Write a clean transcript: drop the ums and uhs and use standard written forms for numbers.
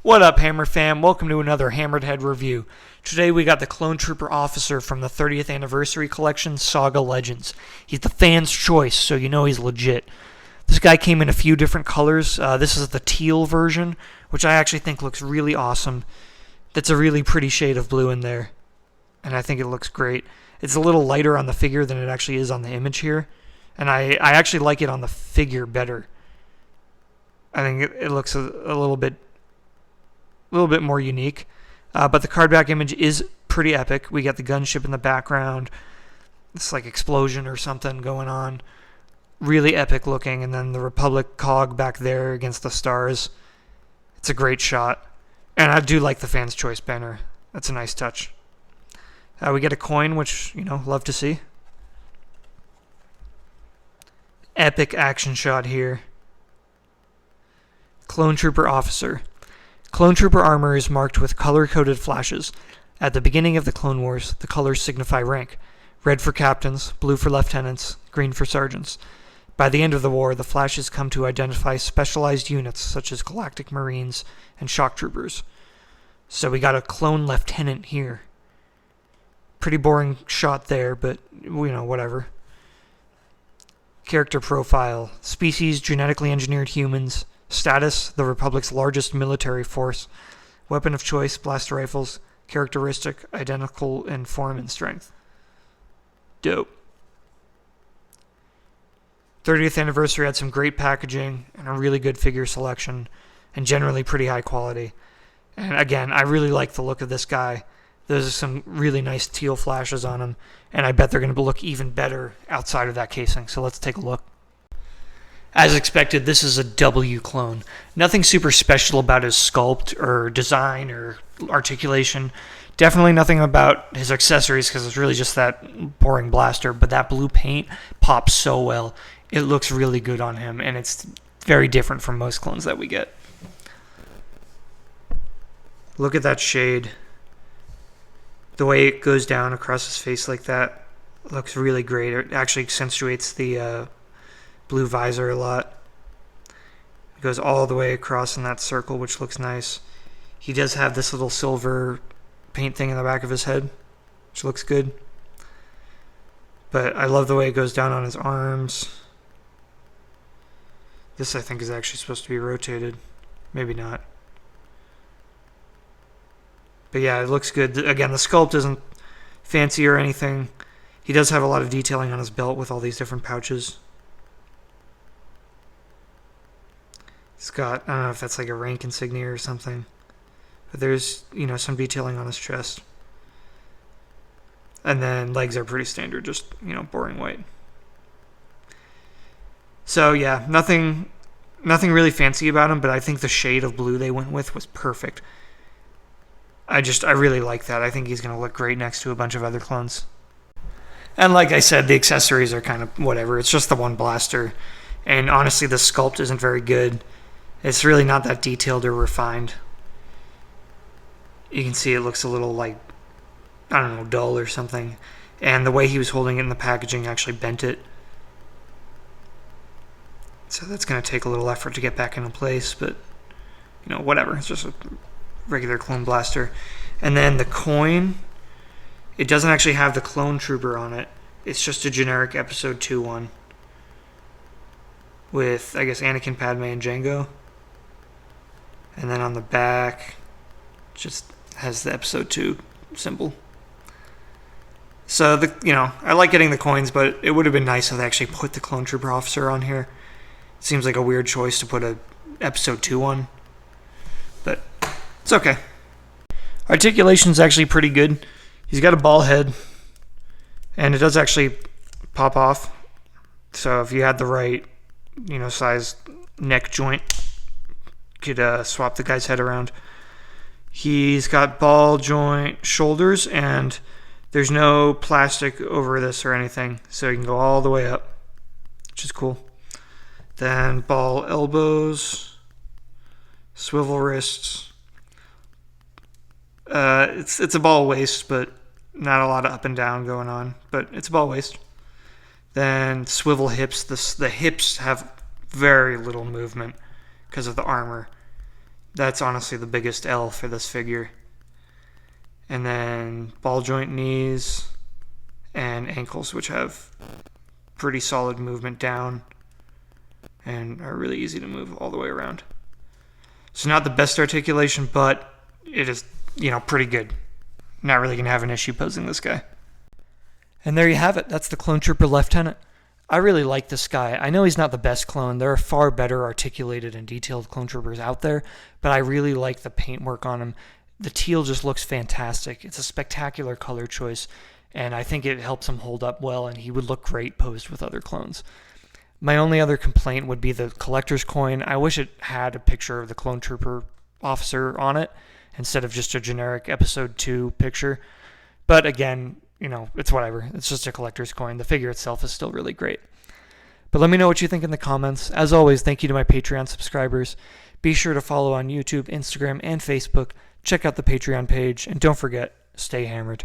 What up, Hammer fam? Welcome to another HammeredHead review. Today we got the Clone Trooper Officer from the 30th Anniversary Collection, Saga Legends. He's the fan's choice, so you know he's legit. This guy came in a few different colors. This is the teal version, which I actually think looks really awesome. That's a really pretty shade of blue in there, and I think it looks great. It's a little lighter on the figure than it actually is on the image here, and I actually like it on the figure better. I think it looks a little bit more unique, but the card back image is pretty epic. We got the gunship in the background, this like explosion or something going on, really epic looking, and then the Republic cog back there against the stars. It's a great shot, and I do like the fan's choice banner. That's a nice touch. We get a coin, which love to see. Epic action shot here. Clone Trooper Officer. Clone Trooper armor is marked with color-coded flashes. At the beginning of the Clone Wars, the colors signify rank. Red for captains, blue for lieutenants, green for sergeants. By the end of the war, the flashes come to identify specialized units such as Galactic Marines and Shock Troopers. So we got a clone lieutenant here. Pretty boring shot there, but whatever. Character profile. Species, genetically engineered humans. Status, the Republic's largest military force. Weapon of choice, blaster rifles. Characteristic, identical in form and strength. Dope. 30th Anniversary had some great packaging and a really good figure selection, and generally pretty high quality. And again, I really like the look of this guy. There's some really nice teal flashes on him, and I bet they're going to look even better outside of that casing. So let's take a look. As expected, this is a W clone. Nothing super special about his sculpt or design or articulation. Definitely nothing about his accessories because it's really just that boring blaster. But that blue paint pops so well. It looks really good on him, and it's very different from most clones that we get. Look at that shade. The way it goes down across his face like that looks really great. It actually accentuates the blue visor a lot. It goes all the way across in that circle, which looks nice. He does have this little silver paint thing in the back of his head, which looks good. But I love the way it goes down on his arms. This, I think, is actually supposed to be rotated. Maybe not. But yeah, it looks good. Again, the sculpt isn't fancy or anything. He does have a lot of detailing on his belt with all these different pouches. He's got, I don't know if that's like a rank insignia or something, but there's, some detailing on his chest. And then legs are pretty standard, just, boring white. So yeah, nothing really fancy about him, but I think the shade of blue they went with was perfect. I really like that. I think he's going to look great next to a bunch of other clones. And like I said, the accessories are kind of whatever. It's just the one blaster. And honestly, the sculpt isn't very good. It's really not that detailed or refined. You can see it looks a little like, I don't know, dull or something. And the way he was holding it in the packaging actually bent it. So that's going to take a little effort to get back into place, but, whatever. It's just a regular clone blaster. And then the coin, it doesn't actually have the Clone Trooper on it. It's just a generic Episode 2 one. With, I guess, Anakin, Padme, and Jango. And then on the back, just has the Episode 2 symbol. So, I like getting the coins, but it would have been nice if they actually put the Clone Trooper Officer on here. It seems like a weird choice to put a Episode 2 one. But it's okay. Articulation's actually pretty good. He's got a ball head, and it does actually pop off. So if you had the right size neck joint, could swap the guy's head around. He's got ball joint shoulders, and there's no plastic over this or anything, so you can go all the way up, which is cool. Then ball elbows, swivel wrists. It's a ball waist, but not a lot of up and down going on, but it's a ball waist. Then swivel hips. The hips have very little movement because of the armor. That's honestly the biggest L for this figure. And then ball joint knees and ankles, which have pretty solid movement down and are really easy to move all the way around. So not the best articulation, but it is, pretty good. Not really going to have an issue posing this guy. And there you have it. That's the Clone Trooper Lieutenant. I really like this guy. I know he's not the best clone. There are far better articulated and detailed clone troopers out there, but I really like the paintwork on him. The teal just looks fantastic. It's a spectacular color choice, and I think it helps him hold up well, and he would look great posed with other clones. My only other complaint would be the collector's coin. I wish it had a picture of the clone trooper officer on it instead of just a generic episode 2 picture. But again, it's whatever. It's just a collector's coin. The figure itself is still really great. But let me know what you think in the comments. As always, thank you to my Patreon subscribers. Be sure to follow on YouTube, Instagram, and Facebook. Check out the Patreon page. And don't forget, stay hammered.